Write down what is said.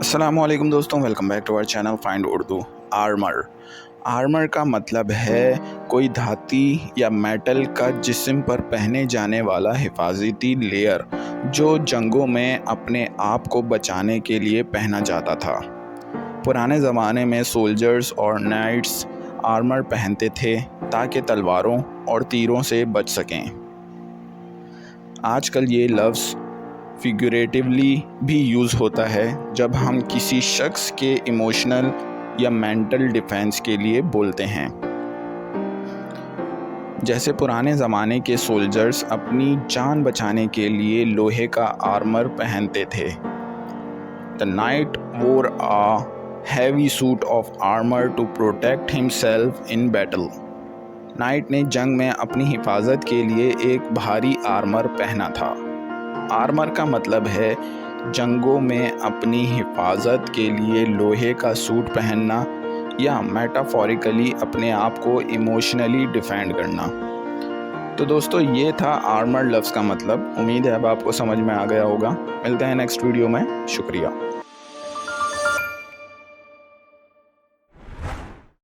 अस्सलामुअलैकुम दोस्तों, welcome back to our channel find Urdu. Armour का मतलब है कोई धाती या मेटल का जिस्म पर पहने जाने वाला हिफाजती लेयर जो जंगों में अपने आप को बचाने के लिए पहना जाता था। पुराने ज़माने में सोल्जर्स और नाइट्स आर्मर पहनते थे ताकि तलवारों और तीरों से बच सकें। आजकल ये लफ्ज़ फिगरेटिवली भी यूज़ होता है जब हम किसी शख्स के इमोशनल या मेंटल डिफेंस के लिए बोलते हैं। जैसे पुराने ज़माने के सोल्जर्स अपनी जान बचाने के लिए लोहे का आर्मर पहनते थे। The knight wore a heavy suit of armour to protect himself in battle. Knight ने जंग में अपनी हिफाजत के लिए एक भारी आर्मर पहना था। आर्मर का मतलब है जंगों में अपनी हिफाजत के लिए लोहे का सूट पहनना या मेटाफोरिकली अपने आप को इमोशनली डिफेंड करना। तो दोस्तों, ये था आर्मर लफ्ज़ का मतलब। उम्मीद है अब आपको समझ में आ गया होगा। मिलते हैं नेक्स्ट वीडियो में। शुक्रिया।